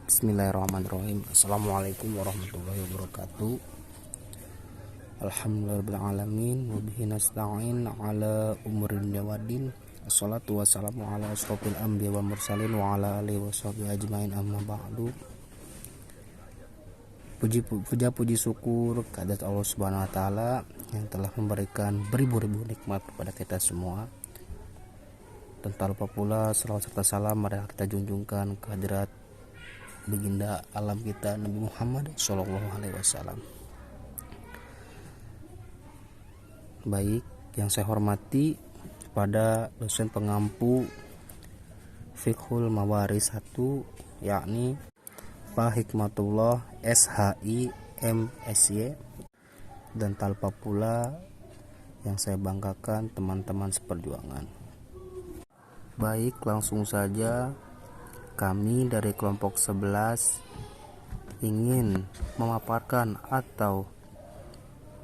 Bismillahirrahmanirrahim. Assalamualaikum warahmatullahi wabarakatuh. Alhamdulillahirrahmanirrahim. Wabihi nasta'in ala umurin yawadin. Assalatu wassalamu ala asrofil anbiya wal mursalin wa ala alihi wa sahbihi ajmain, amma ba'du. Puji syukur kehadirat Allah Subhanahu wa taala yang telah memberikan beribu-ribu nikmat kepada kita semua. Dan tak lupa pula salawat serta salam mari kita junjungkan kehadirat baginda alam kita Nabi Muhammad Shallallahu Alaihi Wasallam. Baik, yang saya hormati pada dosen pengampu Fiqhul Mawaris 1, yakni Pak Hikmatullah SHI MSy, dan tak lupa pula yang saya banggakan teman-teman seperjuangan. Baik, langsung saja. Kami dari kelompok 11 ingin memaparkan atau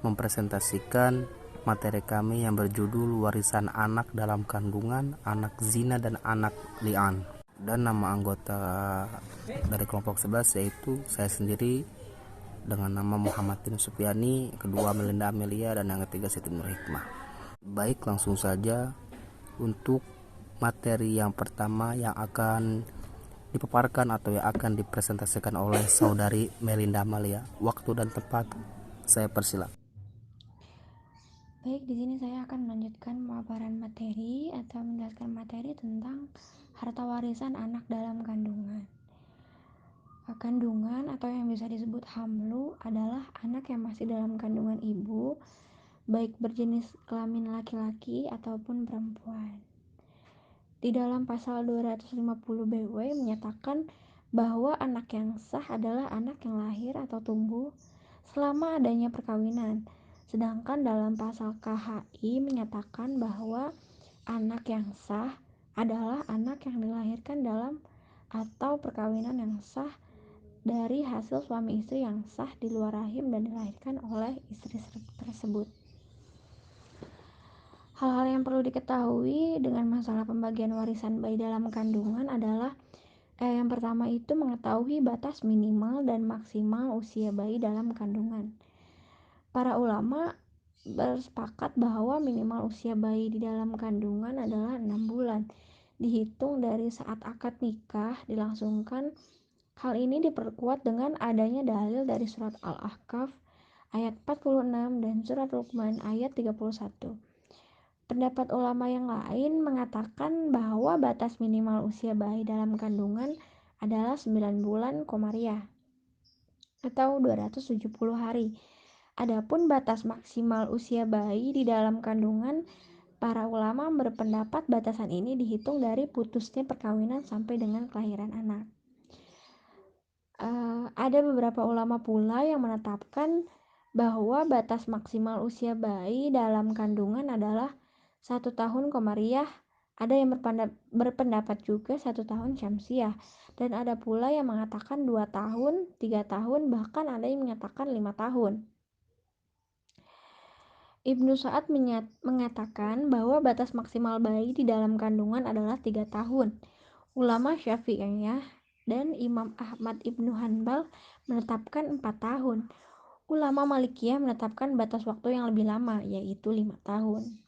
mempresentasikan materi kami yang berjudul warisan anak dalam kandungan, anak zina, dan anak li'an. Dan nama anggota dari kelompok 11 yaitu saya sendiri dengan nama Muhammad bin Supiani, kedua Melinda Amelia, dan yang ketiga Siti Nur Hikmah. Baik, langsung saja untuk materi yang pertama yang akan dipaparkan atau yang akan dipresentasikan oleh saudari Melinda Amalia. Waktu dan tempat saya persilakan. Baik, di sini saya akan melanjutkan pemaparan materi atau menjelaskan materi tentang harta warisan anak dalam kandungan. Kandungan atau yang bisa disebut hamlu adalah anak yang masih dalam kandungan ibu, baik berjenis kelamin laki-laki ataupun perempuan. Di dalam pasal 250 BW menyatakan bahwa anak yang sah adalah anak yang lahir atau tumbuh selama adanya perkawinan. Sedangkan dalam pasal KHI menyatakan bahwa anak yang sah adalah anak yang dilahirkan dalam atau perkawinan yang sah dari hasil suami istri yang sah di luar rahim dan dilahirkan oleh istri tersebut. Hal-hal yang perlu diketahui dengan masalah pembagian warisan bayi dalam kandungan adalah yang pertama itu mengetahui batas minimal dan maksimal usia bayi dalam kandungan. Para ulama bersepakat bahwa minimal usia bayi di dalam kandungan adalah 6 bulan, dihitung dari saat akad nikah dilangsungkan. Hal ini diperkuat dengan adanya dalil dari surat Al-Ahqaf ayat 46 dan surat Luqman ayat 31. Pendapat ulama yang lain mengatakan bahwa batas minimal usia bayi dalam kandungan adalah 9 bulan komariah atau 270 hari. Adapun batas maksimal usia bayi di dalam kandungan, para ulama berpendapat batasan ini dihitung dari putusnya perkawinan sampai dengan kelahiran anak. Ada beberapa ulama pula yang menetapkan bahwa batas maksimal usia bayi dalam kandungan adalah 1 tahun komariah. Ada yang berpendapat juga 1 tahun syamsiah, dan ada pula yang mengatakan 2 tahun, 3 tahun, bahkan ada yang menyatakan 5 tahun. Ibnu Sa'ad mengatakan bahwa batas maksimal bayi di dalam kandungan adalah 3 tahun. Ulama Syafi'iyah dan Imam Ahmad Ibnu Hanbal menetapkan 4 tahun. Ulama Malikiyah menetapkan batas waktu yang lebih lama, yaitu 5 tahun.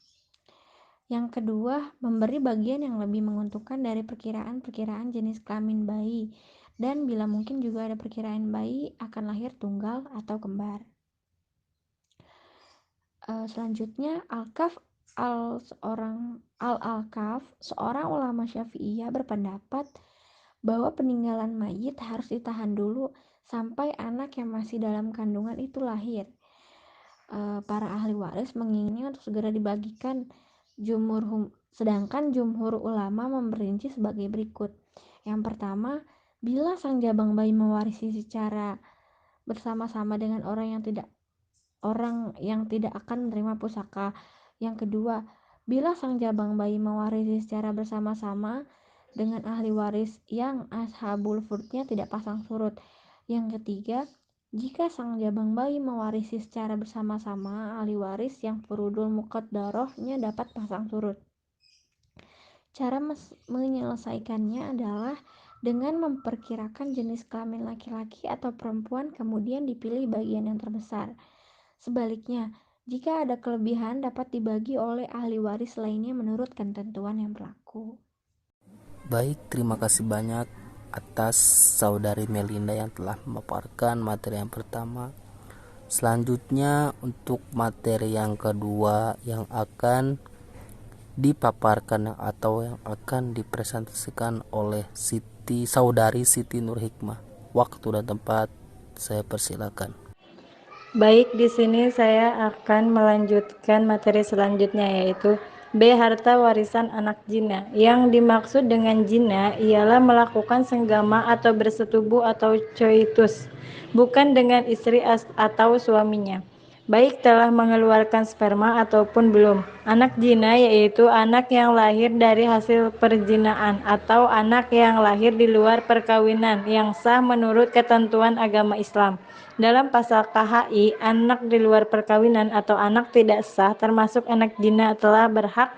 Yang kedua, memberi bagian yang lebih menguntungkan dari perkiraan jenis kelamin bayi, dan bila mungkin juga ada perkiraan bayi akan lahir tunggal atau kembar. Selanjutnya, Al-Alkaf, seorang ulama Syafi'iyah, berpendapat bahwa peninggalan mayit harus ditahan dulu sampai anak yang masih dalam kandungan itu lahir. Para ahli waris menginginkan untuk segera dibagikan. Sedangkan jumhur ulama memperinci sebagai berikut. Yang pertama, bila sang jabang bayi mewarisi secara bersama-sama dengan orang yang tidak akan menerima pusaka. Yang kedua, bila sang jabang bayi mewarisi secara bersama-sama dengan ahli waris yang ashabul furudnya tidak pasang surut. Yang ketiga, jika sang jabang bayi mewarisi secara bersama-sama ahli waris yang furudul muqaddarahnya dapat pasang surut. Cara menyelesaikannya adalah dengan memperkirakan jenis kelamin laki-laki atau perempuan, kemudian dipilih bagian yang terbesar. Sebaliknya, jika ada kelebihan dapat dibagi oleh ahli waris lainnya menurut ketentuan yang berlaku. Baik, terima kasih banyak atas saudari Melinda yang telah memaparkan materi yang pertama. Selanjutnya untuk materi yang kedua yang akan dipaparkan atau yang akan dipresentasikan oleh saudari Siti Nur Hikmah. Waktu dan tempat saya persilakan. Baik, di sini saya akan melanjutkan materi selanjutnya, yaitu B. Harta warisan anak jina. Yang dimaksud dengan jina ialah melakukan senggama atau bersetubuh atau coitus, bukan dengan istri atau suaminya, baik telah mengeluarkan sperma ataupun belum. Anak jina yaitu anak yang lahir dari hasil perjinaan atau anak yang lahir di luar perkawinan yang sah menurut ketentuan agama Islam. Dalam pasal KHI, anak di luar perkawinan atau anak tidak sah termasuk anak jina telah berhak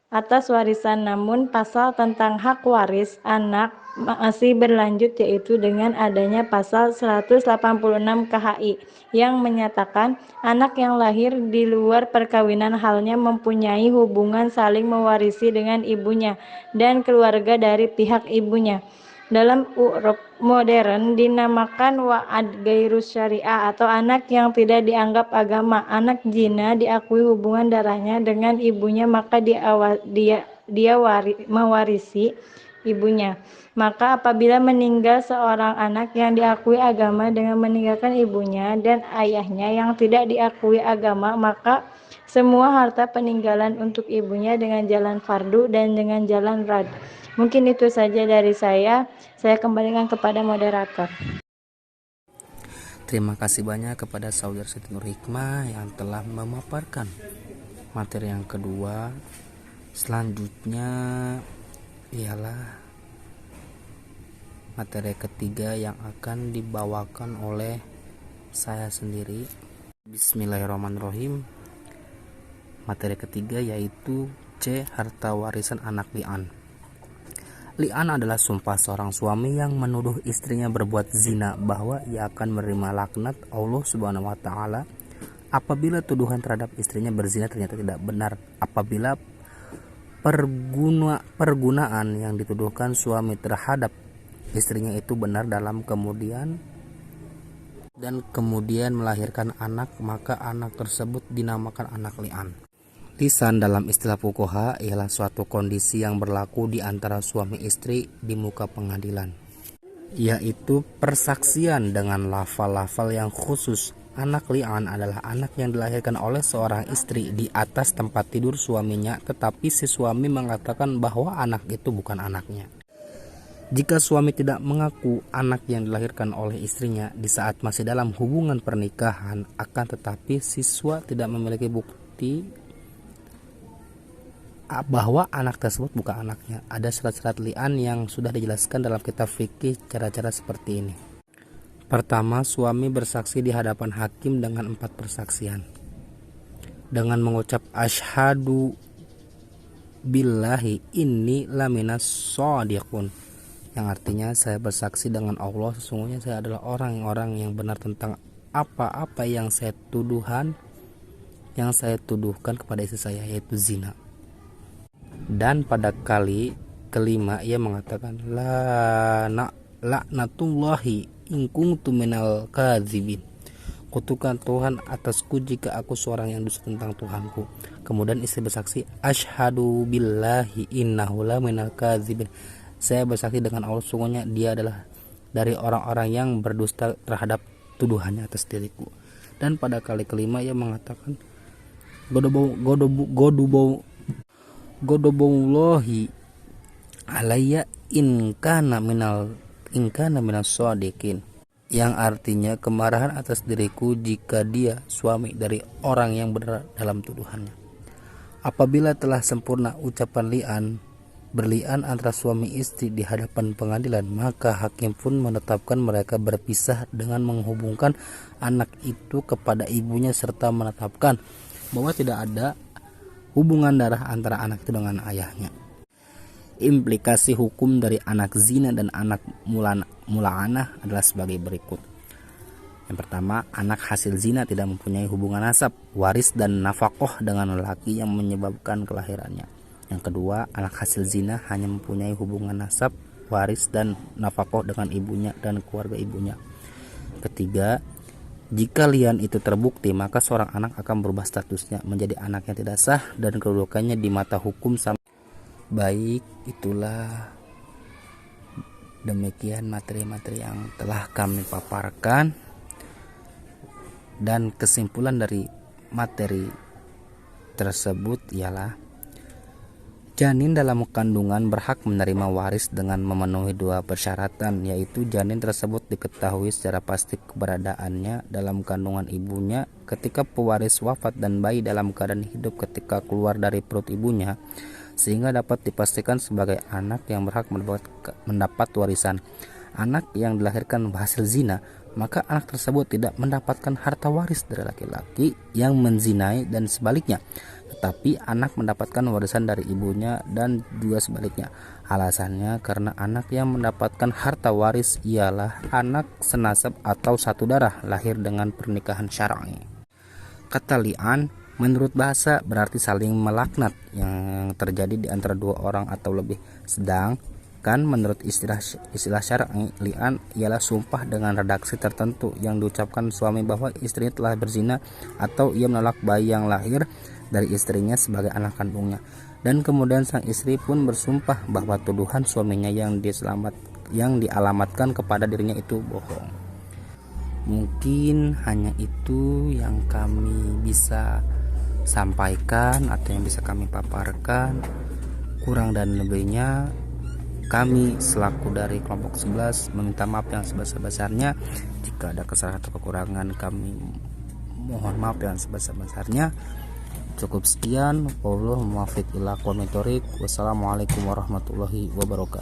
atas warisan. Namun pasal tentang hak waris anak masih berlanjut, yaitu dengan adanya pasal 186 KHI yang menyatakan anak yang lahir di luar perkawinan halnya mempunyai hubungan saling mewarisi dengan ibunya dan keluarga dari pihak ibunya. Dalam uruf modern dinamakan wa'ad gairus syariah atau anak yang tidak dianggap agama. Anak jina diakui hubungan darahnya dengan ibunya, maka dia mewarisi ibunya. Maka apabila meninggal seorang anak yang diakui agama dengan meninggalkan ibunya dan ayahnya yang tidak diakui agama, maka semua harta peninggalan untuk ibunya dengan jalan fardu dan dengan jalan rad. Mungkin itu saja dari saya kembalikan kepada moderator. Terima kasih banyak kepada saudara Siti Nur Hikmah yang telah memaparkan materi yang kedua. Selanjutnya ialah materi ketiga yang akan dibawakan oleh saya sendiri. Bismillahirrahmanirrahim. Materi ketiga yaitu C. Harta warisan anak li'an. Li'an adalah sumpah seorang suami yang menuduh istrinya berbuat zina bahwa ia akan menerima laknat Allah Subhanahu wa taala apabila tuduhan terhadap istrinya berzina ternyata tidak benar. Apabila pergunaan yang dituduhkan suami terhadap istrinya itu benar dan kemudian melahirkan anak, maka anak tersebut dinamakan anak li'an. Lisan dalam istilah fuqaha ialah suatu kondisi yang berlaku di antara suami istri di muka pengadilan, yaitu persaksian dengan lafal-lafal yang khusus. Anak li'an adalah anak yang dilahirkan oleh seorang istri di atas tempat tidur suaminya, tetapi si suami mengatakan bahwa anak itu bukan anaknya. Jika suami tidak mengaku anak yang dilahirkan oleh istrinya di saat masih dalam hubungan pernikahan, akan tetapi siswa tidak memiliki bukti bahwa anak tersebut bukan anaknya. Ada syarat-syarat li'an yang sudah dijelaskan dalam kitab fikih. Cara-cara seperti ini. Pertama, suami bersaksi di hadapan hakim dengan 4 persaksian dengan mengucap asyhadu billahi inni laminas shodiqun, yang artinya saya bersaksi dengan Allah sesungguhnya saya adalah orang-orang yang benar tentang apa-apa yang saya tuduhkan kepada istri saya, yaitu zina. Dan pada kali kelima ia mengatakan laknatullahi in kuntu minal kadzibin, kutukan Tuhan atasku jika aku seorang yang dusta tentang Tuhanku. Kemudian istri bersaksi asyhadu billahi innahu la minal kadzibin, saya bersaksi dengan Allah sungguhnya dia adalah dari orang-orang yang berdusta terhadap tuduhannya atas diriku. Dan pada kali kelima ia mengatakan Godobullahi alayya in kana minal shodiqin, yang artinya kemarahan atas diriku jika dia suami dari orang yang benar dalam tuduhannya. Apabila telah sempurna ucapan berlian antara suami istri di hadapan pengadilan, maka hakim pun menetapkan mereka berpisah dengan menghubungkan anak itu kepada ibunya serta menetapkan bahwa tidak ada hubungan darah antara anak itu dengan ayahnya. Implikasi hukum dari anak zina dan anak mula'anah adalah sebagai berikut. Yang pertama, anak hasil zina tidak mempunyai hubungan nasab, waris dan nafkah dengan lelaki yang menyebabkan kelahirannya. Yang kedua, anak hasil zina hanya mempunyai hubungan nasab, waris dan nafkah dengan ibunya dan keluarga ibunya. Ketiga, jika lian itu terbukti, maka seorang anak akan berubah statusnya menjadi anak yang tidak sah dan kedudukannya di mata hukum sama. Baik, itulah demikian materi-materi yang telah kami paparkan, dan kesimpulan dari materi tersebut ialah janin dalam kandungan berhak menerima waris dengan memenuhi dua persyaratan, yaitu janin tersebut diketahui secara pasti keberadaannya dalam kandungan ibunya ketika pewaris wafat dan bayi dalam keadaan hidup ketika keluar dari perut ibunya, sehingga dapat dipastikan sebagai anak yang berhak mendapat warisan. Anak yang dilahirkan hasil zina, maka anak tersebut tidak mendapatkan harta waris dari laki-laki yang menzinai dan sebaliknya, tetapi anak mendapatkan warisan dari ibunya dan juga sebaliknya. Alasannya karena anak yang mendapatkan harta waris ialah anak senasab atau satu darah lahir dengan pernikahan syar'i. Kata li'an menurut bahasa berarti saling melaknat yang terjadi di antara dua orang atau lebih. Sedangkan menurut istilah syar'i, li'an ialah sumpah dengan redaksi tertentu yang diucapkan suami bahwa istrinya telah berzina atau ia menolak bayi yang lahir dari istrinya sebagai anak kandungnya, dan kemudian sang istri pun bersumpah bahwa tuduhan suaminya yang dialamatkan kepada dirinya itu bohong. Mungkin hanya itu yang kami bisa sampaikan atau yang bisa kami paparkan. Kurang dan lebihnya kami selaku dari kelompok 11 meminta maaf yang sebesar-besarnya. Jika ada kesalahan atau kekurangan, kami mohon maaf yang sebesar-besarnya. Cukup sekian. Wassalamualaikum warahmatullahi wabarakatuh.